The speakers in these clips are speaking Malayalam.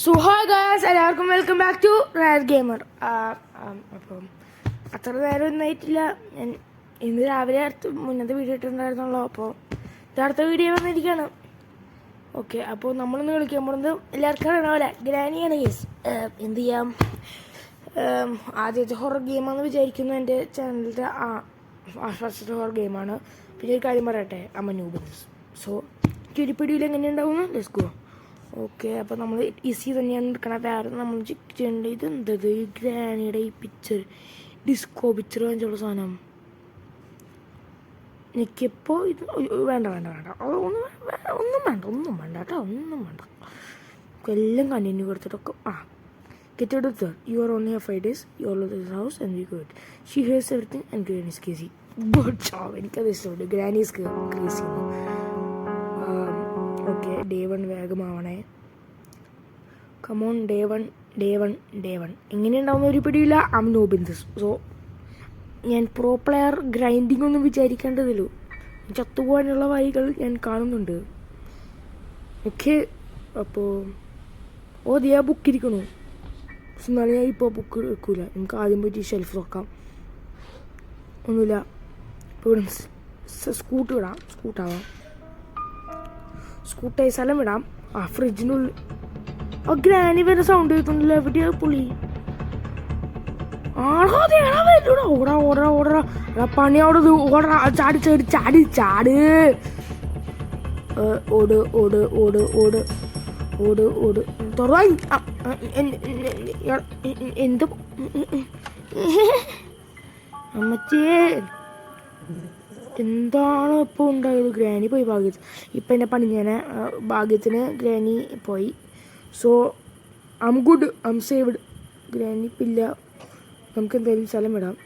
So hi guys, എല്ലാവർക്കും welcome back to rare gamer. അപ്പം അത്ര നേരം ഒന്നായിട്ടില്ല. ഞാൻ ഇന്ന് രാവിലെ മുന്നത്തെ വീഡിയോ ഇട്ടിട്ടുണ്ടായിരുന്നുള്ളൂ. അപ്പോൾ അടുത്ത വീഡിയോ വന്നിരിക്കുകയാണ്. ഓക്കെ, അപ്പോൾ നമ്മളിന്ന് കളിക്കാൻ പോകുന്നത് എല്ലാവർക്കും അറിയണ പോലെ ഗ്രാനിയാണ്. യെസ്, എന്ത് ചെയ്യാം, ആദ്യത്തെ ഹൊറർ ഗെയിമാണെന്ന് വിചാരിക്കുന്നു. എൻ്റെ ചാനലിൻ്റെ ഫസ്റ്റത്തെ ഹൊറർ ഗെയിമാണ്. പിന്നെ ഒരു കാര്യം പറയട്ടെ, അമ്മനൂബൻസ്. സോ കിരിപ്പിടിയിൽ എങ്ങനെ ഉണ്ടാവുന്നു, ലെറ്റ്സ് ഗോ. ഓക്കെ, അപ്പോൾ നമ്മൾ ഈസി തന്നെയാണ് എടുക്കണം. വേറെ നമ്മൾ ചെക്ക് ചെയ്യേണ്ടത് ഇത് എന്തത്, ഈ ഗ്രാനിയുടെ ഈ പിക്ചർ, ഡിസ്കോ പിക്ചർ വാങ്ങിച്ചുള്ള സാധനം. എനിക്കിപ്പോൾ ഇത് വേണ്ട ഒന്നും വേണ്ട കേട്ടോ, ഒന്നും വേണ്ട. എല്ലാം continue കൊടുത്തിട്ടൊക്കെ get out of there. You are only 5 days. You all of this house and we good. She hears everything and Granny is crazy. Good job. എനിക്കത് ഇഷ്ടമുണ്ട്. Granny is crazy. Okay, day 1 വേഗമാവണേ. Come on, day one. എങ്ങനെയുണ്ടാവുന്ന ഒരു പിടിയില്ല. I no business. സോ ഞാൻ പ്രോ പ്ലെയർ ഗ്രൈൻഡിങ് ഒന്നും വിചാരിക്കേണ്ടതില്ലൂ. ചത്തുപോകാനുള്ള വഴികൾ ഞാൻ കാണുന്നുണ്ട്. ഓക്കെ, അപ്പോൾ ദിയാ ബുക്ക് ഇരിക്കണു. എന്നാലും ഞാൻ ഇപ്പോൾ ബുക്ക് എടുക്കൂല. നമുക്ക് ആദ്യം പോയിട്ട് ഷെൽഫ് തുറക്കാം. ഒന്നുമില്ല. ഇപ്പോൾ ഇവിടെ സ്കൂട്ടാവാം. സ്കൂട്ടായി സ്ഥലം വിടാം. ഫ്രിഡ്ജിനുള്ളിൽ ഗ്രാനി വരെ സൗണ്ട് കേൾക്കുന്നില്ല. എവിടെയാ പുള്ളി? ഓടാ പണി അവിടെ ഓടാ. ചാട് ഓട് എന്ത് അമ്മച്ചേ, എന്താണ് ഇപ്പോൾ ഉണ്ടായത്? ഗ്രാനി പോയി ഭാഗ്യത്തിന്. ഇപ്പം എന്നെ പണിഞ്ഞേനെ. ഭാഗ്യത്തിന് ഗ്രാനി പോയി. So I'm good, I'm saved. Granny ഇപ്പില്ല. നമുക്ക് എന്തായാലും സ്ഥലം വിടാം.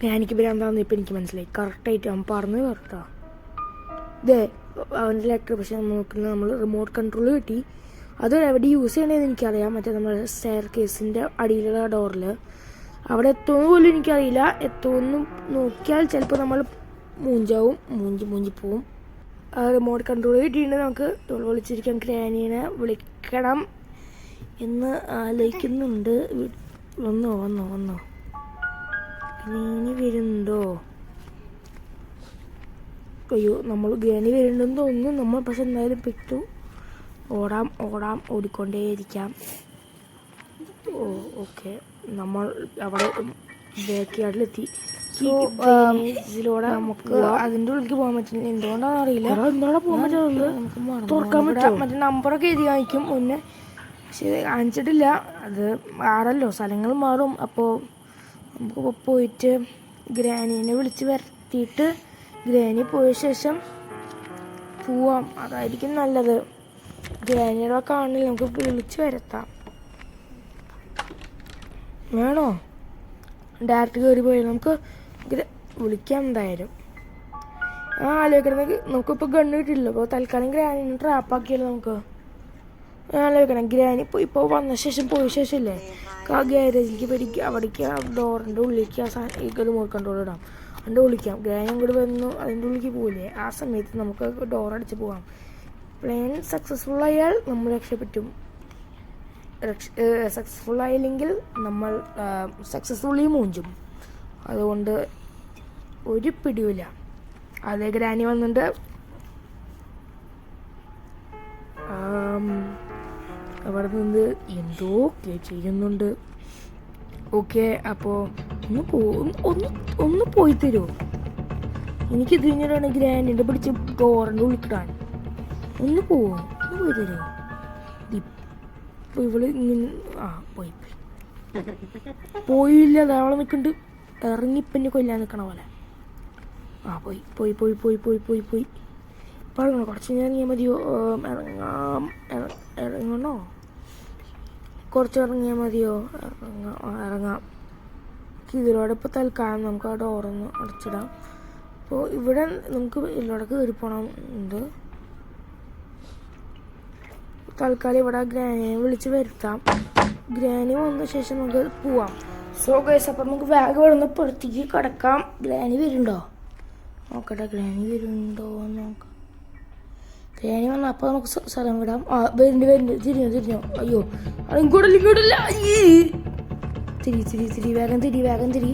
ഗ്രാനിക്ക് ഭ്രാന്താന്ന് ഇപ്പം എനിക്ക് മനസ്സിലായി. കറക്റ്റായിട്ട് അവൻ പറഞ്ഞത് കറക്റ്റാ. ഇതേ അവൻ്റെ ലെറ്റർ. പക്ഷെ നമ്മൾ റിമോട്ട് കൺട്രോൾ കിട്ടി. അത് എവിടെ യൂസ് ചെയ്യണമെന്ന് എനിക്കറിയാം. മറ്റേ നമ്മൾ സ്റ്റെയർ കേസിൻ്റെ അടിയിലുള്ള ഡോറിൽ അവിടെ എത്തുമെന്ന് പോലും എനിക്കറിയില്ല. എത്തുമെന്ന് നോക്കിയാൽ ചിലപ്പോൾ നമ്മൾ മൂഞ്ചി പോവും. റിമോട്ട് കൺട്രോൾ കിട്ടിയിട്ട് നമുക്ക് വിളിച്ചിരിക്കാം. ഗ്രാനീനെ വിളിക്കണം എന്ന് ആലോചിക്കുന്നുണ്ട്. വന്നോ ഗ്രാനി വരുന്നുണ്ടോ? അയ്യോ, നമ്മൾ ഗ്രാനി വരുന്നുണ്ടെന്ന് തോന്നുന്നു. നമ്മൾ പക്ഷെ എന്തായാലും പെട്ടു. ഓടിക്കൊണ്ടേയിരിക്കാം. ഓക്കെ, നമ്മൾ അവിടെ ബാക്ക് യാർഡിലെത്തി. ഇതിലൂടെ നമുക്ക് അതിൻ്റെ ഉള്ളിലേക്ക് പോകാൻ പറ്റില്ല. എന്തുകൊണ്ടാണെന്ന് അറിയില്ല. എന്താണ് പോകാൻ പറ്റുന്നത്? നമുക്ക് തുറക്കാൻ പറ്റും. മറ്റേ നമ്പറൊക്കെ എഴുതി കാണിക്കും മുന്നേ. പക്ഷേ കാണിച്ചിട്ടില്ല. അത് മാറല്ലോ, സ്ഥലങ്ങൾ മാറും. അപ്പോൾ നമുക്ക് പോയിട്ട് ഗ്രാനീനെ വിളിച്ച് വരുത്തിയിട്ട് ഗ്രാനി പോയ ശേഷം പോവാം. അതായിരിക്കും നല്ലത്. ഗ്രാനിയുടെ കാണില്ല, നമുക്ക് വിളിച്ച് വരുത്താം. വേണോ? ഡയറക്റ്റ് കയറി പോയി നമുക്ക് വിളിക്കാം. എന്തായാലും ആലോചിക്കണമെങ്കിൽ നമുക്കിപ്പോൾ ഗണ്ണ് കിട്ടില്ല. അപ്പോൾ തൽക്കാലം ഗ്രാനിനെ ട്രാപ്പാക്കിയല്ലോ. നമുക്ക് ആലോചിക്കണം. ഗ്രാനി ഇപ്പോൾ വന്ന ശേഷം പോയ ശേഷം ഇല്ലേ ആ ഗ്യാരേജിലേക്ക് പഠിക്കുക. അവിടേക്ക് ഡോറിൻ്റെ ഉള്ളിലേക്ക് ഈ റിമോട്ട് കൺട്രോൾ ഇടാം. അതിൻ്റെ വിളിക്കാം. ഗ്രാനി അങ്ങോട്ട് വന്നു അതിൻ്റെ ഉള്ളിലേക്ക് പോയില്ലേ. ആ സമയത്ത് നമുക്ക് ഡോറടിച്ച് പോകാം. പ്ലാൻ സക്സസ്ഫുൾ ആയാൽ നമ്മൾ രക്ഷപ്പെട്ടും. സക്സസ്ഫുൾ ആയില്ലെങ്കിൽ നമ്മൾ സക്സസ്ഫുള്ളി മൂഞ്ചും. അതുകൊണ്ട് ഒരു പിടിയില്ല. അതേ ഗ്രാനി വന്നിട്ട് അവിടെ നിന്ന് എന്തോ ചെയ്യുന്നുണ്ട്. ഓക്കെ, അപ്പോൾ ഒന്ന് പോയി തരുമോ? എനിക്ക് ഇതിനാണ് ഗ്രാനിൻ്റെ പിടിച്ച് ഡോറിൻ്റെ ഉള്ളിക്കിടാൻ. ഒന്ന് പോയി തരുമോ? ഇവള് പോയില്ല. അവളെ നിൽക്കുന്നുണ്ട്. ഇറങ്ങിപ്പന്നെ കൊല്ലാൻ നിൽക്കണ പോലെ. പോയി പറയണോ? കുറച്ച് ഞാൻ ഇറങ്ങിയാൽ മതിയോ? ഇറങ്ങണോ? കുറച്ച് ഇറങ്ങിയാൽ മതിയോ? ഇറങ്ങാം. ഇതിലൂടെ ഇപ്പോൾ തൽക്കാലം നമുക്ക് ആ ഡോറൊന്ന് അടച്ചിടാം. അപ്പോൾ ഇവിടെ നമുക്ക് ഇതിലൂടെ കയറി പോകണമെന്നുണ്ട്. തൽക്കാലം ഇവിടെ ഗ്രാനിയെ വിളിച്ച് വരുത്താം. ഗ്രാനി വന്ന ശേഷം നമുക്ക് പോവാം. സോ ഗൈസ്, അപ്പം നമുക്ക് വേഗം ഇവിടെ നിന്ന് പുറത്തേക്ക് കിടക്കാം. ഗ്രാനി വരുന്നുണ്ടോ നോക്കട്ടെ. ഗ്രാനി വരുന്നുണ്ടോ ഗ്രാനി വന്നാൽ അപ്പോൾ നമുക്ക് സ്ഥലം വിടാം. ആ വരുന്നുണ്ട് തിരിഞ്ഞോ. അയ്യോ ഇങ്ങോട്ടല്ല തിരി വേഗം തിരി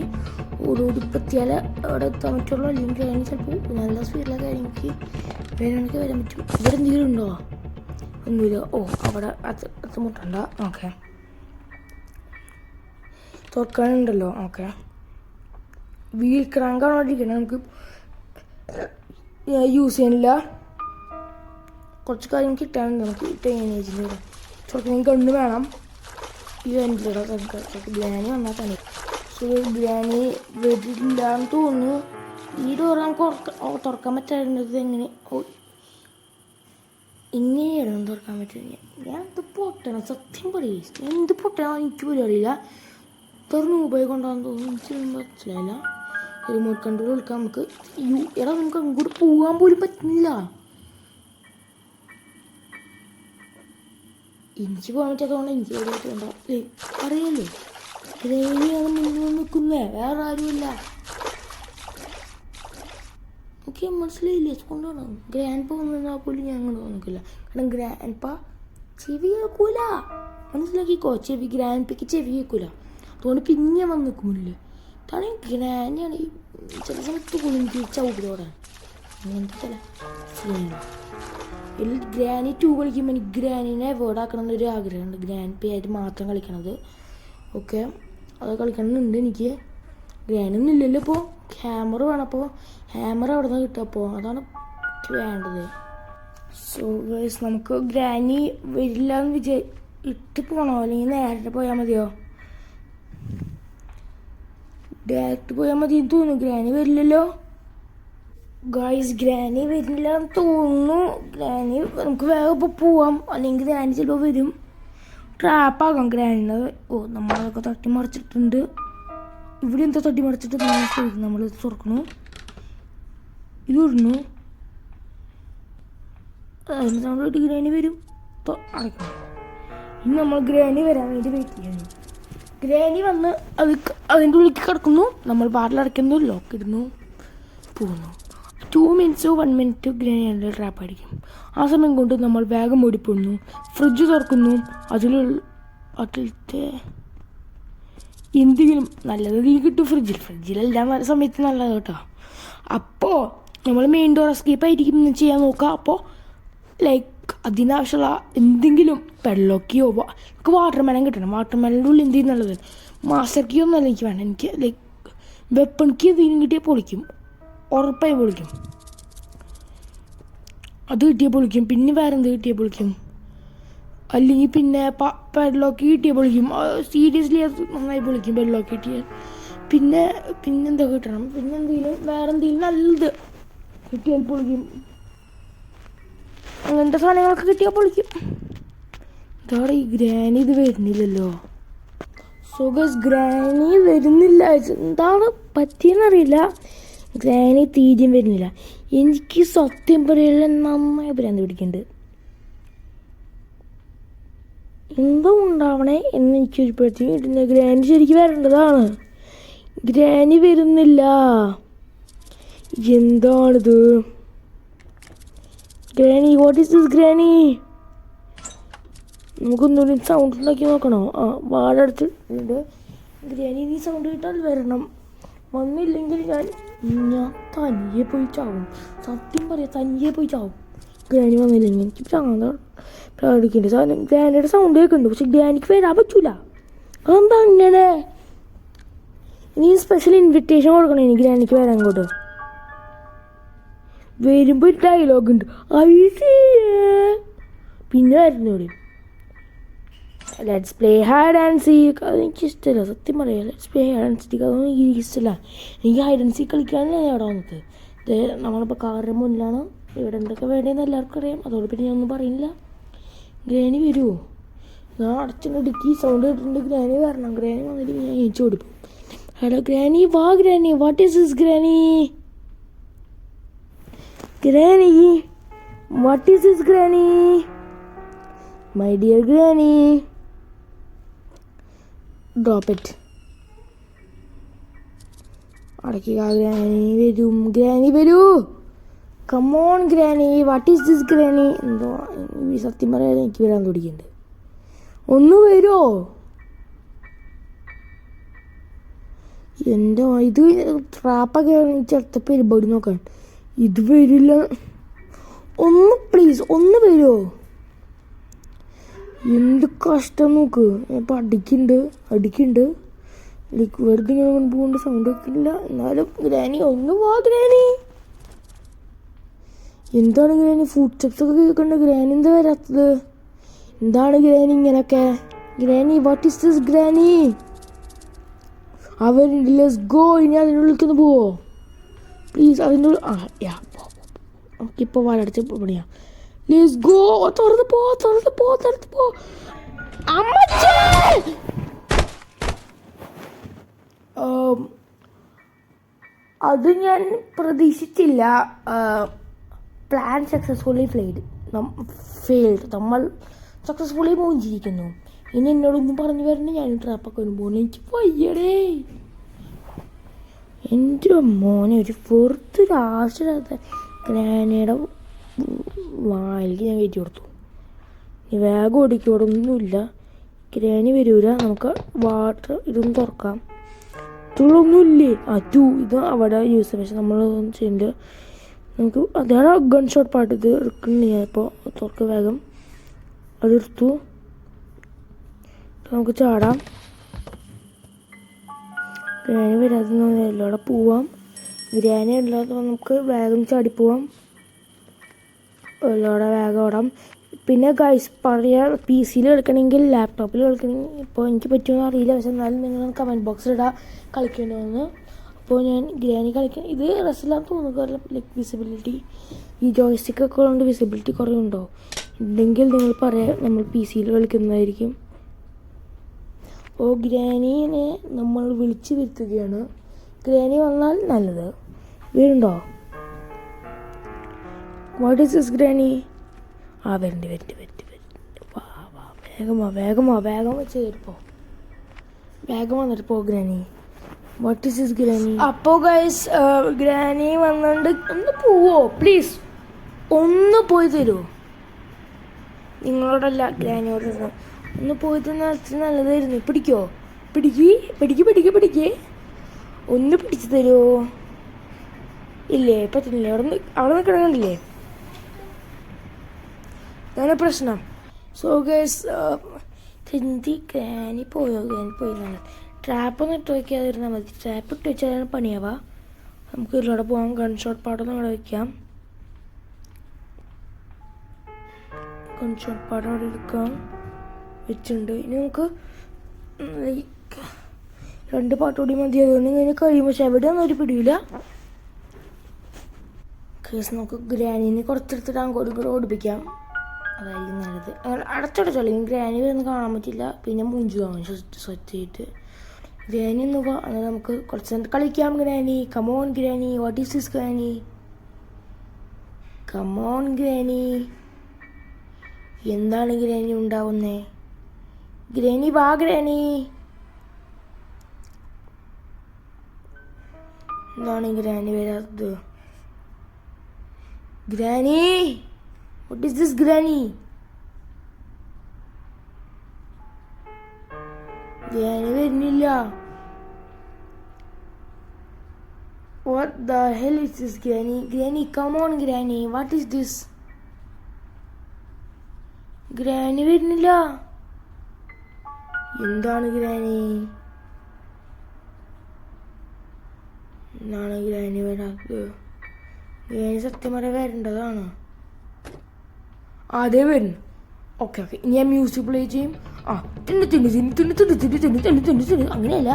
ഓടിപ്പത്തിയാൽ അവിടെ എത്താൻ പറ്റുള്ളൂ. അല്ലെങ്കിൽ ഗ്രാനി ചിലപ്പോൾ നല്ല സ്പീഡിലൊക്കെ എനിക്ക് വേണമെങ്കിൽ വരാൻ പറ്റും. ഇവിടെ എന്തെങ്കിലും ഉണ്ടോ? ഒന്നുമില്ല. അവിടെ അത് മുട്ടണ്ട. ഓക്കെ തുറക്കാനുണ്ടല്ലോ. ഓക്കെ വീൽ ക്രാങ്കാണ് ഇരിക്കണം. നമുക്ക് യൂസ് ചെയ്യാനില്ല. കുറച്ച് കാര്യം കിട്ടാനുണ്ട് നമുക്ക് ടേനേജിൻ്റെ കൂടെ. തുറക്കണമെങ്കിൽ കണ്ണ് വേണം. ഈ വേണ്ടില്ല ഗ്രാനി വന്നാൽ തന്നെ. സോ ഗ്രാനി വരില്ല എന്ന് തോന്നുന്നു. ഈ ഡോർ നമുക്ക് തുറക്കാൻ പറ്റാറുണ്ടത് എങ്ങനെ? ഇങ്ങനെയാണ് തുറക്കാൻ പറ്റുന്നത്. ഞാൻ ഇത് പൊട്ടണം സത്യം പറയും. എന്ത് പൊട്ടണം എനിക്ക് പോലും അറിയില്ല. തുറന്ന് മൊബൈൽ കൊണ്ടാന്ന് തോന്നുന്നു. എനിക്കൊന്നും മനസ്സിലായില്ല. റിമോട്ട് കൺട്രോൾ എടുക്കാൻ നമുക്ക് നമുക്ക് അങ്ങോട്ട് പോകാൻ പോലും പറ്റുന്നില്ല. എനിക്ക് പോകാൻ പറ്റാത്തതുകൊണ്ട് എനിക്ക് വേണ്ട അറിയാലോ. ഗ്രാനിയാണ് മുന്നിൽ നിൽക്കുന്നത്, വേറെ ആരുമില്ല. ഓക്കെ മനസ്സിലായില്ലേ? അതുകൊണ്ടാണ് ഗ്രാൻഡ് പ വന്നാൽ പോലും ഞാൻ അങ്ങോട്ട് നോക്കില്ല. കാരണം ഗ്രാൻഡ് പ ചെവി കേൾക്കൂല. മനസ്സിലാക്കിക്കോ, ഗ്രാൻഡ് പയ്ക്ക് ചെവി കേൾക്കൂല. അതുകൊണ്ട് പിന്നെ വന്ന് നിൽക്കുമില്ലേ. ഇതാണ് ഗ്രാനിയാണ്. ചില സമയത്ത് കുളിഞ്ചി ചവിട്ടിലോടാണ് അങ്ങനത്തെ ചില സീനാണ്. ഗ്രാനി 2 കളിക്കുമ്പോൾ എനിക്ക് ഗ്രാനിനെ അവോയ്ഡ് ആക്കണം എന്നൊരു ആഗ്രഹമുണ്ട്. ഗ്രാൻഡ് പേ ആയിട്ട് മാത്രം കളിക്കണത്. ഓക്കെ അത് കളിക്കണമെന്നുണ്ട് എനിക്ക്. ഗ്രാനൊന്നും ഇല്ലല്ലോ. ഇപ്പോൾ ഹാമർ വേണം. അപ്പോൾ ഹാമർ അവിടെ നിന്ന് കിട്ടുക. അപ്പോൾ അതാണ് വേണ്ടത്. സോ ഗൈസ് നമുക്ക് ഗ്രാനി വരില്ല എന്ന് ഇട്ട് പോകണോ അല്ലെങ്കിൽ നേരിട്ട് പോയാൽ മതിയോ? ഡയറക്റ്റ് പോയാൽ മതി എന്ന് തോന്നുന്നു. ഗ്രാനി വരില്ലല്ലോ ഗൈസ്. ഗ്രാനി വരുന്നില്ല എന്ന് തോന്നുന്നു. ഗ്രാനി നമുക്ക് വേഗം ഇപ്പോൾ പോവാം. അല്ലെങ്കിൽ ഗ്രാനി ചിലപ്പോൾ വരും. ട്രാപ്പാകാം ഗ്രാനിൻ്റെ. നമ്മളതൊക്കെ തട്ടി മറിച്ചിട്ടുണ്ട്. ഇവിടെ എന്താ തട്ടി മറിച്ചിട്ട് നമ്മൾ തുറക്കണു. ഇത് ഇടുന്നു. അതിന് നമ്മൾ ഗ്രാനി വരും. അടയ്ക്കണം. ഇനി നമ്മൾ ഗ്രാനി വരാൻ വേണ്ടി വെയിറ്റ് ചെയ്യണം. ഗ്രാനി വന്ന് അതിൻ്റെ ഉള്ളിലേക്ക് കിടക്കുന്നു. നമ്മൾ ബാറിലടയ്ക്കുന്നു, ലോക്ക് ഇടുന്നു, പോകുന്നു. 2 minutes 1 minute ഗ്രാനിയുടെ ട്രാപ്പ് അടിക്കും. ആ സമയം കൊണ്ട് നമ്മൾ വേഗം ഓടിപ്പോകുന്നു. ഫ്രിഡ്ജ് തുറക്കുന്നു. അതിലത്തെ എന്തെങ്കിലും നല്ലത് കിട്ടും ഫ്രിഡ്ജിലെല്ലാം സമയത്ത് നല്ലത് കേട്ടോ. അപ്പോൾ നമ്മൾ മെയിൻ ഡോർ എസ്കേപ്പ് ആയിരിക്കും ചെയ്യാൻ നോക്കുക. അപ്പോൾ ലൈക്ക് അതിനാവശ്യമുള്ള എന്തെങ്കിലും പെഡ്ലോക്കിയോ എനിക്ക് വാട്ടർമെലൻ കിട്ടണം. വാട്ടർമെലൻ്റെ ഉള്ളിൽ എന്തെങ്കിലും നല്ലത്. മാസ്റ്റർ കീ ഒന്നല്ല എനിക്ക് വേണം. എനിക്ക് ലൈക്ക് വെപ്പൺ കീ എന്തെങ്കിലും കിട്ടിയാൽ പൊളിക്കും. ഉറപ്പായി പൊളിക്കും. അത് കിട്ടിയാൽ പൊളിക്കും. പിന്നെ വേറെ എന്ത് കിട്ടിയാൽ പൊളിക്കും. അല്ലെങ്കിൽ പിന്നെ പെഡ്ലോക്ക് കിട്ടിയാൽ പൊളിക്കും. സീരിയസ്ലി അത് നന്നായി പൊളിക്കും പെഡ്ലോക്ക് കിട്ടിയാൽ. പിന്നെന്താ കിട്ടണം. പിന്നെ എന്തെങ്കിലും വേറെ എന്തെങ്കിലും നല്ലത് കിട്ടിയാൽ പൊളിക്കും. അങ്ങനത്തെ സാധനങ്ങളൊക്കെ കിട്ടിയാൽ പൊളിക്കും. ഇതാണ് ഈ ഗ്രാനി. ഇത് വരുന്നില്ലല്ലോ. സോ ഗൈസ് ഗ്രാനി വരുന്നില്ല. എന്താണ് പറ്റിയെന്നറിയില്ല. ഗ്രാനി തീരെയും വരുന്നില്ല. എനിക്ക് സത്യം പറയില്ല നന്നായി ഭ്രാന്ത് പിടിക്കുന്നുണ്ട്. എന്തോ ഉണ്ടാവണേ എന്ന് എനിക്കൊരുപ്പോഴത്തേക്കും കിട്ടുന്ന. ഗ്രാനി ശരിക്കും വരേണ്ടതാണ്. ഗ്രാനി വരുന്നില്ല. എന്താണിത്? Granny what is this granny? നമുക്കൊന്നുകൂടി സൗണ്ട് ഉണ്ടാക്കി നോക്കണോ? വാടടുത്ത് ഗ്രാനി നീ സൗണ്ട് കിട്ടാൽ വരണം. വന്നില്ലെങ്കിൽ ഞാൻ തനിയെ പോയി ചാവും. സത്യം പറയാം, തനിയെ പോയി ചാവും. ഗ്രാനി വന്നില്ലെങ്കിൽ എനിക്ക് പ്രകടിക്കേണ്ട സാധനം. ഗ്രാനിയുടെ സൗണ്ട് കേൾക്കുന്നുണ്ട്, പക്ഷെ ഗ്രാനിക്ക് വരാൻ പറ്റൂല. അതെന്താ അങ്ങനെ? ഇനി സ്പെഷ്യൽ ഇൻവിറ്റേഷൻ കൊടുക്കണം എനിക്ക് ഗ്രാനിക്ക് വരാൻ. അങ്ങോട്ട് വരുമ്പോൾ ഒരു ഡയലോഗ് ഉണ്ട്. പിന്നെ വരുന്നോടി let's play hide and seek. അതെനിക്കിഷ്ടമല്ല സത്യം പറയാം. Let's play hide and seek അതൊന്നും എനിക്കിഷ്ടമല്ല. എനിക്ക് ഹൈഡ് ആൻഡ് സീക്ക് കളിക്കാനല്ലേ ഞാൻ അവിടെ വന്നത്. ഇത് നമ്മളിപ്പോൾ കാറിൻ്റെ മുന്നിലാണ്. ഇവിടെ എന്തൊക്കെ വേണ്ടതെന്ന് എല്ലാവർക്കും അറിയാം. അതോടെ പിന്നെ ഞാൻ ഒന്നും പറയുന്നില്ല. ഗ്രാനി വരുമോ? ഞാൻ അടച്ചിട്ട് സൗണ്ട് കേട്ടിട്ടുണ്ട്. ഗ്രാനി വരണം. ഗ്രാനി വന്നിട്ട് ഞാൻ ഏച്ചു കൊടുക്കും. ഹലോ ഗ്രാനി, വാ granny. What is this granny? Granny, what is this Granny? My dear Granny. Drop it. അടയ്ക്കുക. ഗ്രാനി വരും. ഗ്രാനി വരൂ. Come on granny, what is this granny? എന്തോ ഈ സത്യം പറയാതെ എനിക്ക് വരാൻ തുടങ്ങിയിട്ടുണ്ട്. ഒന്ന് വരുമോ? എൻ്റെ ഇത് ട്രാപ്പൊക്കെ അടുത്ത പരിപാടി നോക്കാൻ ഇത് വരില്ല. ഒന്ന് പ്ലീസ് ഒന്ന് വരുമോ? എന്ത് കഷ്ടം നോക്ക്. ഇപ്പം അടിക്കുന്നുണ്ട് വെറുതെ ഇങ്ങനെ കൊണ്ടുപോകൊണ്ട് സൗണ്ട് വെക്കില്ല. എന്നാലും ഗ്രാനി ഒന്ന് വാ ഗ്രാനി. എന്താണ് ഗ്രാനി ഫുഡ് സ്റ്റെപ്സ് ഒക്കെ കേൾക്കണ്ട? ഗ്രാനി എന്താ വരാത്തത്? എന്താണ് ഗ്രാനി ഇങ്ങനൊക്കെ? Granny what is this granny? അവരുണ്ട്, ലെറ്റ്സ് ഗോ. ഇനി അതിനുള്ളിൽ പോവോ പ്ലീസ്? അതിൻ്റെ നമുക്കിപ്പോൾ വളർച്ച പണിയാ. Let's go. തുറന്ന് പോ. അമ്മച്ചേ, അത് ഞാൻ പ്രതീക്ഷിച്ചില്ല. Plan successfully failed. നമ്മൾ സക്സസ്ഫുള്ളി മോചിരിക്കുന്നു. ഇനി എന്നോടൊന്നും പറഞ്ഞു വരണം. ഞാൻ ട്രാപ്പൊക്കെ പോകുന്നു. എനിക്ക് വയ്യടേ. എൻ്റെ മോനെ ഒരു വെറുത്തൊരു ആശ്രയത്തെ ഗ്രാനയുടെ വായിലേക്ക് ഞാൻ കയറ്റി കൊടുത്തു. ഇനി വേഗം ഓടിക്കോടെ ഒന്നുമില്ല. ഗ്രാനി വരൂല. നമുക്ക് വാട്ടർ ഇതൊന്നും തുറക്കാം. ഇതൊന്നുമില്ലേ? ഇത് അവിടെ യൂസ് ചെയ്യാം. പക്ഷെ നമ്മൾ ചെയ്യുന്നത് നമുക്ക് അതാണ് ഗൺ ഷോട്ട് പാട്ട്. ഇത് എടുക്കണ ഇപ്പോൾ തുറക്ക് വേഗം. അതെടുത്തു. നമുക്ക് ചാടാം. ഗ്രാനി വരാതെ എല്ലാവിടെ പോവാം. ഗ്രാനി അല്ലാതെ നമുക്ക് വേഗം ചാടിപ്പോവാം. എല്ലാവിടെ വേഗം ഓടാം. പിന്നെ ഗൈസ് പറയാ, പി സിയിൽ കളിക്കണമെങ്കിൽ ലാപ്ടോപ്പിൽ കളിക്കണമെങ്കിൽ ഇപ്പോൾ എനിക്ക് പറ്റുമെന്ന് അറിയില്ല. പക്ഷെ എന്നാലും നിങ്ങൾ കമൻറ്റ് ബോക്സിൽ ഇടാം കളിക്കണമെന്ന്. അപ്പോൾ ഞാൻ ഗ്രാനി കളിക്കാൻ ഇത് രസമില്ലാന്ന് തോന്നുന്നു. ലൈക്ക് വിസിബിലിറ്റി ഈ ജോയ്സ്റ്റിക്കൊക്കെ കൊണ്ട് വിസിബിലിറ്റി കുറേ ഉണ്ടോ? ഉണ്ടെങ്കിൽ നിങ്ങൾ പറയാം, നമ്മൾ പി സിയിൽ കളിക്കുന്നതായിരിക്കും. അപ്പോൾ ഗ്രാനീനെ നമ്മൾ വിളിച്ച് വരുത്തുകയാണ്. ഗ്രാനി വന്നാൽ നല്ലത്. വീടുണ്ടോ? What is this granny? വരുന്നുണ്ട്. വേഗം വെച്ച് കയറിപ്പോ. വേഗം വന്നിട്ട് പോ granny. What is this granny? അപ്പോൾ ഗൈസ് ഗ്രാനി വന്നുകൊണ്ട് ഒന്ന് പോവോ പ്ലീസ്? ഒന്ന് പോയി തരുമോ? നിങ്ങളോടല്ല ഗ്രാനിയോട് ഒന്ന് പോയി തന്നാൽ അത്ര നല്ലതായിരുന്നു. പിടിക്കേ ഒന്ന് പിടിച്ചു തരുമോ? ഇല്ലേ പറ്റുന്നില്ലേ? അവിടെ നിൽക്കണമെന്നില്ലേ? അതാണ് പ്രശ്നം. സോ ഗൈസ് ഗ്രാനി പോയി എന്നാണ്. ട്രാപ്പൊന്നും ഇട്ട് വയ്ക്കാതിരുന്നാൽ മതി. ട്രാപ്പ് ഇട്ട് വെച്ചാൽ പണിയാവാ. നമുക്ക് ഇതിലൂടെ പോകാം. ഗൺ ഷോട്ട് പാടൊന്നും അവിടെ വയ്ക്കാം. ഗൺ ഷോട്ട് പാടം അവിടെ എടുക്കാം വെച്ചിട്ടുണ്ട്. ഇനി നമുക്ക് ലൈക്ക് 2 പാട്ടുകൂടി മതി. അതുകൊണ്ട് ഇങ്ങനെ കഴിയും. പക്ഷെ എവിടെയൊന്നും ഒരു പിടിയില്ല. കേസ് നമുക്ക് ഗ്രാനിനെ കുറച്ചെടുത്തിട്ട് അങ്ങോട്ട് ഓടിപ്പിക്കാം. അതായിരിക്കും നല്ലത്. അടച്ചടച്ചോളൂ. ഗ്രാനി വരുന്ന കാണാൻ പറ്റില്ല. പിന്നെ മുഞ്ചു ആവും സ്വച്ഛമായിട്ട്. ഗ്രാനി ഒന്ന് അങ്ങനെ നമുക്ക് കുറച്ച് നേരം കളിക്കാം. Granny come on granny. What is this granny? Come on granny. എന്താണ് ഗ്രാനി ഉണ്ടാവുന്നേ? ഗ്രാനി വാ ഗ്രാനി. എന്താണ് ഗ്രാനി വരാത്തത്? Granny what is this granny? Granny വരുന്നില്ല. what the hell is this granny? Granny come on granny. what is this? Granny വരുന്നില്ല. എന്താണ് ഗ്രാനി? എന്താണ് ഗ്രാനി വരാത്തത്? ഗ്രാനി സത്യം പറയാൻ വരേണ്ടതാണ്. അതേ വരുന്നു. ഓക്കെ ഇനി ഞാൻ മ്യൂസിക് പ്ലേ ചെയ്യും. അങ്ങനെയല്ല.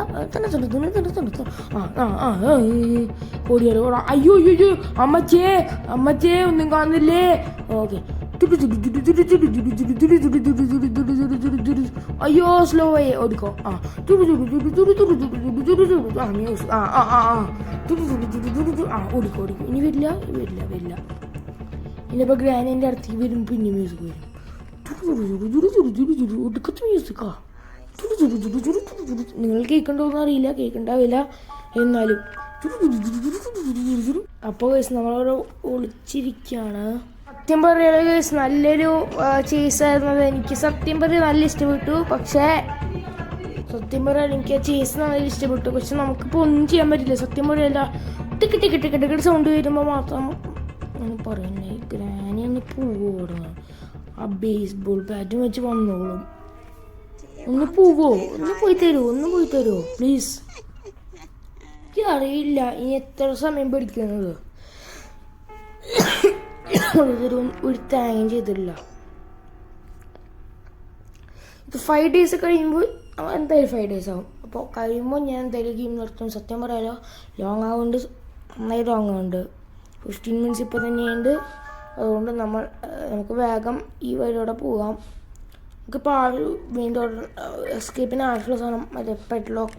ഓടിയാലോ. അയ്യോ അമ്മച്ചേ ഒന്നും കാണുന്നില്ലേ? ഓക്കെ. അയ്യോ സ്ലോ ആയി ഓടിക്കോ. ഓടിക്കോ. ഇനി വരില്ല. ഇനിയിപ്പോൾ ഗ്രാനീൻ്റെ അടുത്തേക്ക് വരും. പിന്നെ മ്യൂസിക് വരും. ഒടുക്കത്തെ മ്യൂസിക്കാ. നിങ്ങൾ കേൾക്കണ്ടോന്ന് അറിയില്ല. കേൾക്കണ്ടാവില്ല. എന്നാലും അപ്പോൾ ഗൈസ് നമ്മളവിടെ ഒളിച്ചിരിക്കുകയാണ്. സത്യം പറയുക ഗൈസ് നല്ലൊരു ചേസായിരുന്നത്. എനിക്ക് സത്യം പറയുക നല്ല ഇഷ്ടപ്പെട്ടു. പക്ഷേ സത്യം പറയാൻ എനിക്ക് ആ ചേസ് നല്ല ഇഷ്ടപ്പെട്ടു. പക്ഷെ നമുക്കിപ്പോൾ ഒന്നും ചെയ്യാൻ പറ്റില്ല. സത്യം പറയല്ല, ടിക്കറ്റ് സൗണ്ട് വരുമ്പോൾ മാത്രം പറയുന്നേ ഗ്രാനി ഒന്ന് പോവുകയാണ്. ആ ബേസ്ബോൾ ബാറ്റും വെച്ച് വന്നോളും. ഒന്ന് പോവോ, ഒന്ന് പോയി തരുമോ പ്ലീസ്. എനിക്ക് അറിയില്ല ഇനി എത്ര സമയം പിടിക്കുന്നത്. ഒരു തേങ്ങയും ചെയ്തിട്ടില്ല. ഇത് 5 days കഴിയുമ്പോൾ എന്തായാലും 5 days ആവും. അപ്പോൾ കഴിയുമ്പോൾ ഞാൻ എന്തായാലും ഗെയിം നിർത്തും. സത്യം പറയാലോ, ലോങ് ആവുന്നുണ്ട്, നന്നായി ലോങ് ആവുന്നുണ്ട്. 15 minutes ഇപ്പോൾ തന്നെയുണ്ട്. അതുകൊണ്ട് നമുക്ക് വേഗം ഈ വഴിയോടെ പോകാം. നമുക്കിപ്പോൾ മെയിൻ റോഡ് എസ്കേപ്പിന് ആവശ്യമുള്ള സാധനം മറ്റേ padlock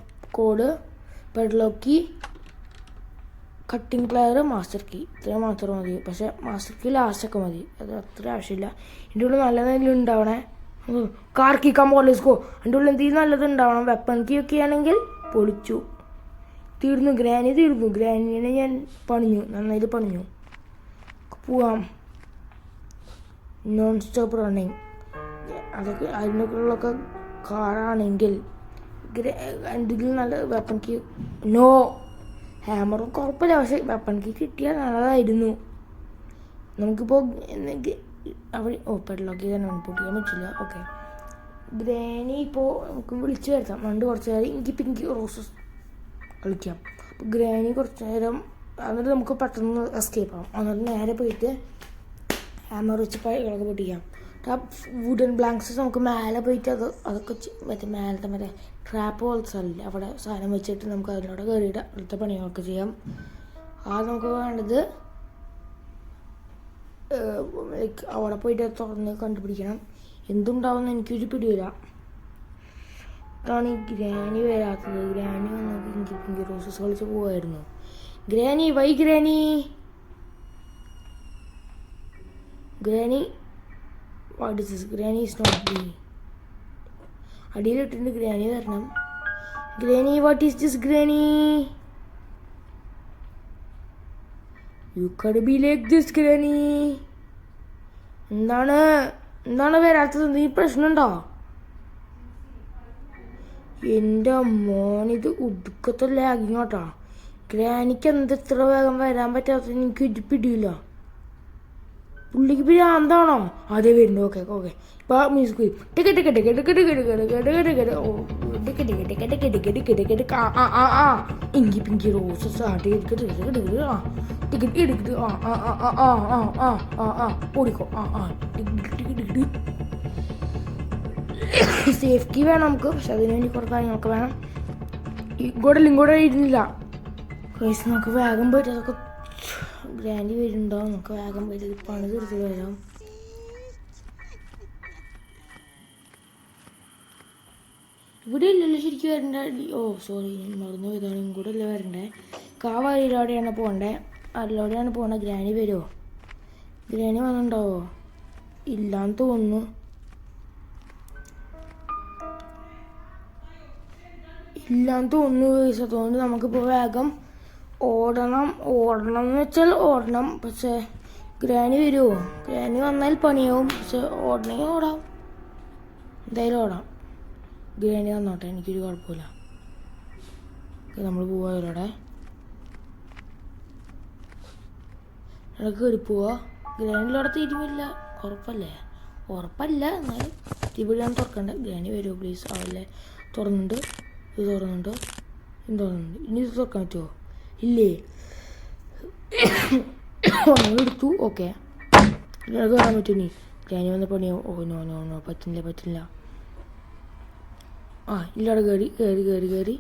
key, cutting plier, master key, ഇത്രയും മാത്രം മതി. പക്ഷേ മാസ്റ്റർ കീ ലാസ്റ്റൊക്കെ മതി, അത് അത്ര ആവശ്യമില്ല. എൻ്റെ ഉള്ളിൽ നല്ല എന്തെങ്കിലും ഉണ്ടാവണേ. കാർ കീ കമ്പോളേസ്കോ, എൻ്റെ ഉള്ളിൽ എന്തെങ്കിലും നല്ലത് ഉണ്ടാവണം. വെപ്പൺ കീ ഒക്കെ ആണെങ്കിൽ പൊളിച്ചു. ഗ്രാനിനെ ഞാൻ നന്നായിട്ട് പണിഞ്ഞു. പോവാം. നോൺ സ്റ്റോപ്പ് റണ്ണിങ്, അതൊക്കെ അതിനൊക്കെ കാറാണെങ്കിൽ എന്തെങ്കിലും നല്ല വെപ്പൺ കീ. നോ, ഹാമറും കുഴപ്പമില്ല, പക്ഷേ വെപ്പൺ കീ കിട്ടിയാൽ നല്ലതായിരുന്നു. നമുക്കിപ്പോൾ അവിടെ പെഡ്ലോക്ക് തന്നെ പൊട്ടിക്കാൻ പറ്റില്ല. ഓക്കെ, ഗ്രാനി ഇപ്പോൾ നമുക്ക് വിളിച്ചു വരുത്താം. കുറച്ച് നേരം എനിക്ക് പിങ്കി റോസസ് കളിക്കാം. അപ്പോൾ ഗ്രാനി കുറച്ച് നേരം, എന്നിട്ട് നമുക്ക് പെട്ടെന്ന് എസ്കേപ്പ് ആവും. എന്നിട്ട് നേരെ പോയിട്ട് ഹാമർ വെച്ച് പഴകളൊക്കെ പൊട്ടിക്കാം. ആ വുഡൻ ബ്ലാങ്ക്സ് നമുക്ക് മേലെ പോയിട്ട് അതൊക്കെ മറ്റേ ട്രാപ്പ് പോലത്തെ സ്ഥലമില്ല, അവിടെ സാധനം വെച്ചിട്ട് നമുക്ക് അതിനോട് കയറിയിട്ട് അടുത്ത പണികളൊക്കെ ചെയ്യാം. നമുക്ക് വേണ്ടത് ലൈക്ക് അവിടെ പോയിട്ട് തുറന്ന് കണ്ടുപിടിക്കണം. എന്തുണ്ടാവുമെന്ന് എനിക്കൊരു പിടിയില്ല. അതാണ് ഈ ഗ്രാനി വരാത്തത്. ഗ്രാനി വന്നത് പിങ്കി റോസസ് കളിച്ച് പോവായിരുന്നു. Granny what is this? Granny is not be. അടിയിലിട്ടുണ്ട്. ഗ്രാനി വരണം. Granny, what is this granny? You can't be like this granny. എന്താണ് വരാത്തത്? നീ പ്രശ്നമുണ്ടോ? എൻ്റെ മോനിത് ഉടുക്കത്തെ ലാഗിങ് കേട്ടോ. ഗ്രാനിക്ക് എത്ര വേഗം വരാൻ പറ്റാത്തത് എനിക്ക് ഒരു പിടിയില്ല. പുള്ളിക്ക് പിരാന്താണോ? അതേ വരുന്നു. ഓക്കെ ഇപ്പോൾ മ്യൂസിക് വരും. പിങ്കി റോസസ് ഓടിക്കോ. സേഫ് കീ വേണം നമുക്ക്, പക്ഷെ അതിന് വേണ്ടി കുറച്ച് കാര്യങ്ങളൊക്കെ വേണം. ഇങ്ങോട്ട് ഇരുന്നില്ല. നമുക്ക് വേഗം പോയിട്ട് അതൊക്കെ ഗ്രാൻഡി വരുന്നുണ്ടോ, നമുക്ക് വേഗം പോയിട്ട് പണി തീർത്ത് വരാം. ഇവിടെ ഇല്ലല്ലോ ശരിക്കും വരണ്ടേ? ഓ സോറി, ഞാൻ മറന്നു പോയതാണ്. ഇങ്ങോട്ട് അല്ലേ വരണ്ടേ? കാവയിലൂടെയാണ് പോകണ്ടേ? അതിലൂടെയാണ് പോകണ്ടേ. ഗ്രാനി വരുമോ? ഗ്രാനി വന്നിട്ടുണ്ടാവോ? ഇല്ലാന്ന് തോന്നുന്നു. അതുകൊണ്ട് നമുക്കിപ്പോൾ വേഗം ഓടണം എന്ന് വെച്ചാൽ ഓടണം. പക്ഷേ ഗ്രാനി വരുമോ? ഗ്രാനി വന്നാൽ പണിയാവും. പക്ഷെ ഓടണമെങ്കിൽ ഓടാം, എന്തായാലും ഓടാം. ഗ്രാനി വന്നോട്ടെ, എനിക്കൊരു കുഴപ്പമില്ല. നമ്മൾ പോവാതിലൂടെ കയറി പോവാ. ഗ്രാനിലൂടെ തീരുമില്ല. ഉറപ്പല്ല എന്നാലും തീപിടിയാണ് തുറക്കണ്ടേ. ഗ്രാനി വരുമോ പ്ലീസ്? ആവല്ലേ. തുറന്നുണ്ട്. ഇത് തുറന്നുണ്ട്. ഇനി ഇത് തുറക്കാൻ പറ്റുമോ? ഇല്ലേ. എടുത്തു. ഓക്കെ, കയറാൻ പറ്റും. നീ ഗ്രാനി വന്ന പണിയോ? ഓ നോ പറ്റില്ല. ഇല്ലാടെ കയറി.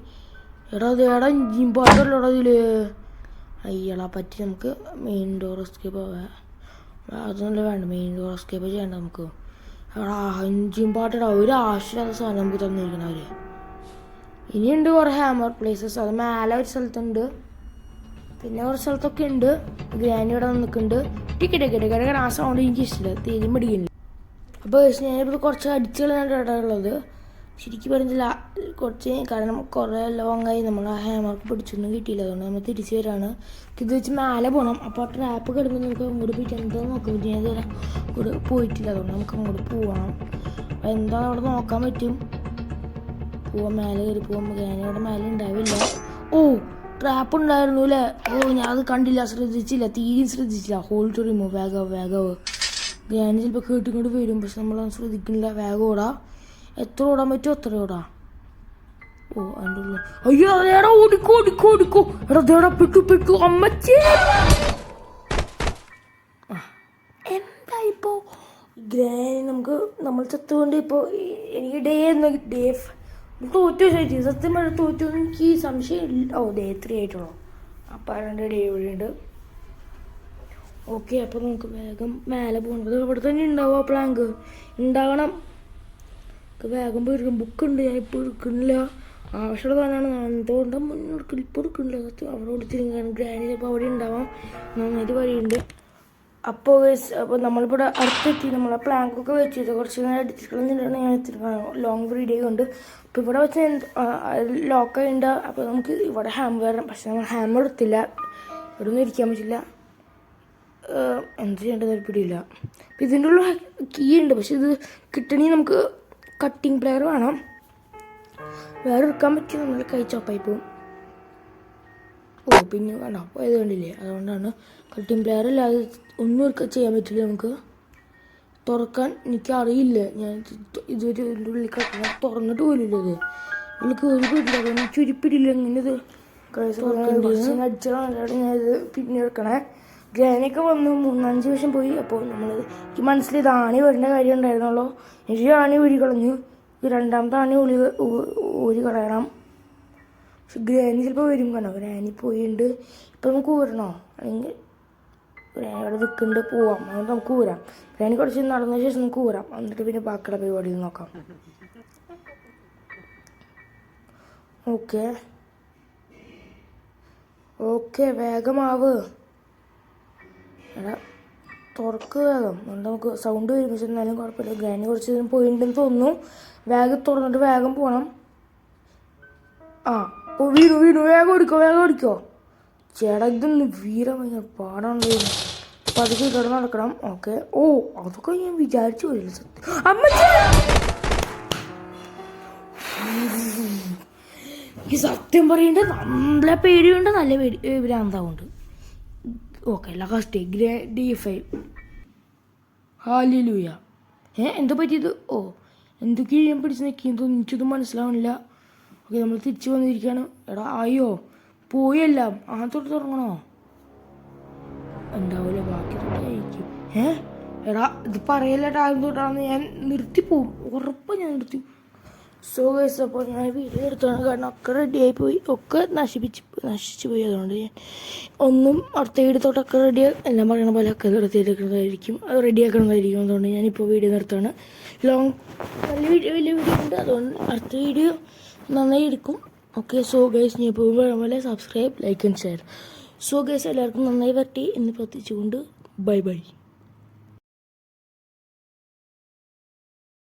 എടാ ഇഞ്ചിയും പാട്ടല്ലോടാ ഇതില്. അയ്യടാ പറ്റി. നമുക്ക് മെയിൻ ഡോർ എസ്കേപ്പ് അതൊന്നും വേണ്ട. മെയിൻ ഡോർ എസ്കേപ്പ് ചെയ്യണ്ട നമുക്ക്. എടാ ഇഞ്ചിയും പാട്ടടാ, ഒരു ആവശ്യമില്ലാത്ത സാധനം നമുക്ക് തന്നിരിക്കണവര്. ഇനിയുണ്ട് കുറേ ഹാമർ പ്ലേസസ്. അത് മേലെ ഒരു സ്ഥലത്തുണ്ട്, പിന്നെ കുറച്ച് സ്ഥലത്തൊക്കെ ഉണ്ട്. ഗ്രാനി ഇവിടെ നിൽക്കുന്നുണ്ട്. ടിക്കറ്റ് ആ സൗണ്ട് എനിക്ക് ഇഷ്ടമില്ല, തീരെ പിടിക്കുന്നില്ല. അപ്പോൾ ഞാനിപ്പോൾ കുറച്ച് അടിച്ചുകളാണ് ഉള്ളത്. ശരിക്കും പറഞ്ഞില്ല കുറച്ച്, കാരണം കുറേ ലോങ്ങായി നമ്മൾ ആ ഹാമർക്ക് പിടിച്ചൊന്നും കിട്ടിയില്ല. അതുകൊണ്ട് നമ്മൾ തിരിച്ച് വരാണ്. ഇത് വെച്ച് മേലെ പോകണം. അപ്പോൾ ആ ട്രാപ്പ് കിടന്ന് നമുക്ക് അങ്ങോട്ട് പോയിട്ട് എന്താ നോക്കാൻ പറ്റും. ഞാൻ ഇതുവരെ അങ്ങോട്ട് പോയിട്ടില്ല. അതുകൊണ്ട് നമുക്ക് അങ്ങോട്ട് പോകണം. അപ്പോൾ എന്താ അവിടെ നോക്കാൻ പറ്റും. പോവാൻ മേലെ കയറി പോകുമ്പോൾ ഞാനവിടെ മേലെ ഉണ്ടാവില്ല. ഓ, ട്രാപ്പ് ഉണ്ടായിരുന്നു അല്ലേ. ഓ, ഞാൻ അത് കണ്ടില്ല, ശ്രദ്ധിച്ചില്ല, തീരെയും ശ്രദ്ധിച്ചില്ല. ഹോൾ ടു റിമൂവ്, വേഗം ഞാൻ ചിലപ്പോൾ കേട്ടിങ്ങോട്ട് വരും, പക്ഷെ നമ്മളത് ശ്രദ്ധിക്കുന്നില്ല. വേഗം ഓടാ, എത്ര ഓടാൻ പറ്റുമോ അത്ര ഓടാ. ഓ, അതിൻ്റെ ഉള്ളിൽ അയ്യോ അതേടാ, ഓടിക്കോ എടാ, ദേടാ പെട്ടു അമ്മച്ചേ. എന്താ ഇപ്പോ നമ്മൾ ചത്തുകൊണ്ട് ഇപ്പോൾ എനിക്ക് ഡേ തോറ്റു ചോദിച്ചു. സത്യം പറഞ്ഞ തോറ്റു എനിക്ക് സംശയം ഇല്ല. ഓ, ഡേ 3 ആയിട്ടുള്ളൂ. അപ്പം 2 ഡേ ഇവിടെ ഉണ്ട്. ഓക്കെ, അപ്പോൾ നമുക്ക് വേഗം മേലെ പോകണം. ഇവിടെ തന്നെ ഉണ്ടാവും ആ പ്ലാങ്ക്, ഉണ്ടാവണം. വേഗം പോയി ബുക്കുണ്ട്, ഞാൻ ഇപ്പോൾ എടുക്കുന്നില്ല. ആവശ്യമുള്ള തന്നെയാണ്. എന്തുകൊണ്ടാണ് മുന്നോട്ട് ഇപ്പോൾ എടുക്കുന്നില്ല. സത്യം അവിടെ കൊടുത്തിരിക്കുകയാണ്. ഗ്രാനി ചിലപ്പോൾ അവിടെ ഉണ്ടാവാം. നന്നായിട്ട് വഴിയുണ്ട്. അപ്പോൾ നമ്മളിപ്പോൾ അടുത്തെത്തി. നമ്മളെ പ്ലാങ്കൊക്കെ വെച്ചിട്ട് കുറച്ച് നേരം അടിച്ചിട്ടുണ്ടെന്നാണ് ഞാൻ എത്തിയിരിക്കുന്നത്. ലോങ് വീഡിയോ ഉണ്ട്. അപ്പോൾ ഇവിടെ വെച്ച് ലോക്കായിട്ടുണ്ട്. അപ്പോൾ നമുക്ക് ഇവിടെ ഹാമർ വരണം. പക്ഷെ നമ്മൾ ഹാമർ എടുത്തില്ല. ഇവിടെ ഒന്നും ഇരിക്കാൻ പറ്റില്ല. എന്ത് ചെയ്യേണ്ടത് താല്പര്യമില്ല. അപ്പം ഇതിൻ്റെ ഉള്ള കീ ഉണ്ട്. പക്ഷെ ഇത് കിട്ടണമെങ്കിൽ നമുക്ക് കട്ടിങ് പ്ലെയർ വേണം. വേറെ എടുക്കാൻ പറ്റും, നമ്മൾ കൈ ചോപ്പായി പോകും. ഓ, പിന്നെ വേണ്ട പോയത് കണ്ടില്ലേ. അതുകൊണ്ടാണ് കട്ടിങ് പ്ലെയർ അല്ലാതെ ഒന്നും ചെയ്യാൻ പറ്റില്ല. നമുക്ക് തുറക്കാൻ എനിക്കറിയില്ല. ഞാൻ ഇതുവരെ ഇതിൻ്റെ ഉള്ളിൽ കട്ടിങ് തുറന്നിട്ട് പോലില്ല. ഇത് ഉള്ളിൽ കയറി പോയിട്ടില്ല. അതുകൊണ്ട് ചുരുപ്പിടില്ല. ഇങ്ങനെ ഇത് അടിച്ചാൽ ഞാനിത് പിന്നെ എടുക്കണേ. ഗ്രാനിയൊക്കെ വന്നു 3-5 വർഷം പോയി. അപ്പോൾ എനിക്ക് മനസ്സിലായത് ആണി വരേണ്ട കാര്യം ഉണ്ടായിരുന്നുള്ളൂ. എനിക്ക് ആണി ഊരി കളഞ്ഞു. രണ്ടാമത്തെ ആണി ഊരി കളയണം. പക്ഷെ ഗ്രാനി ചിലപ്പോൾ വരും. കണോ, ഗ്രാനി പോയിട്ടുണ്ട്. ഇപ്പം നമുക്ക് ഊരണോ, അല്ലെങ്കിൽ ഗ്രാനി അവിടെ നിൽക്കുന്നുണ്ട്, പോവാം. അതുകൊണ്ട് നമുക്ക് ഊരാം. ഗ്രാനി കുറച്ച് നടന്ന ശേഷം നമുക്ക് ഊരാം. എന്നിട്ട് പിന്നെ ബാക്കിയുള്ള പരിപാടിയിൽ നോക്കാം. ഓക്കെ വേഗമാവ്. എടാ തുറക്ക് വേഗം. അതുകൊണ്ട് നമുക്ക് സൗണ്ട് വരും. പക്ഷെ എന്നാലും കുഴപ്പമില്ല. ഗ്രാനി കുറച്ച് നേരം പോയിട്ടുണ്ടെന്ന് തോന്നുന്നു. വേഗം തുറന്നിട്ട് വേഗം പോകണം. വീണു. വേഗം ഓടിക്കോ. ചേട്ടാ, ഇതൊന്ന് ഭയങ്കര പാടാണ്. അപ്പം അത് കിടന്ന് നടക്കണം. ഓക്കെ. ഓ, അതൊക്കെ ഞാൻ വിചാരിച്ചു പോയില്ല. സത്യം അമ്മച്ചേ, ഈ സത്യം പറയണ്ട നമ്മളെ പേടിയുണ്ട്, നല്ല പേടി ഭ്രാന്താവുണ്ട്. Okay, last D5 hallelujah. എന്താ പറ്റിയത്? ഓ, എന്തൊക്കെയാണ് ഞാൻ പിടിച്ച് നിൽക്കുന്നത് എനിക്കത് മനസ്സിലാവണില്ല. ഓക്കെ, നമ്മൾ തിരിച്ചു വന്നിരിക്കുകയാണ്. എടാ അയ്യോ, പോയെല്ലാം. തൊട്ട് തുടങ്ങണോ? ഉണ്ടാവില്ല, ബാക്കി തൊട്ടായിരിക്കും. എടാ ഇത് പറയല്ല, ആദ്യം തൊട്ടാണെന്ന് ഞാൻ നിർത്തിപ്പോവും. ഉറപ്പാണ് ഞാൻ നിർത്തി. സോ ഗൈസ്, അപ്പോൾ ഞാൻ വീഡിയോ എടുത്താണ്. കാരണം ഒക്കെ റെഡിയായി പോയി, ഒക്കെ നശിച്ചു പോയി. അതുകൊണ്ട് ഞാൻ ഒന്നും അടുത്ത വീഡിയോ തൊട്ടൊക്കെ എല്ലാം പറയണ പോലെ ഒക്കെ എടുത്തിരിക്കുന്നതായിരിക്കും, അത് റെഡിയാക്കണതായിരിക്കും. അതുകൊണ്ട് ഞാനിപ്പോൾ വീഡിയോ നിർത്താണ്. വലിയ വീഡിയോ ഉണ്ട്. അതുകൊണ്ട് അടുത്ത വീഡിയോ നന്നായി എടുക്കും. ഓക്കെ, സോ ഗൈസ്, ഞാൻ ഇപ്പോൾ പോലെ subscribe, like and share. So guys, എല്ലാവർക്കും നന്നായി വരട്ടെ എന്ന് പ്രത്യേകിച്ചുകൊണ്ട് ബൈ.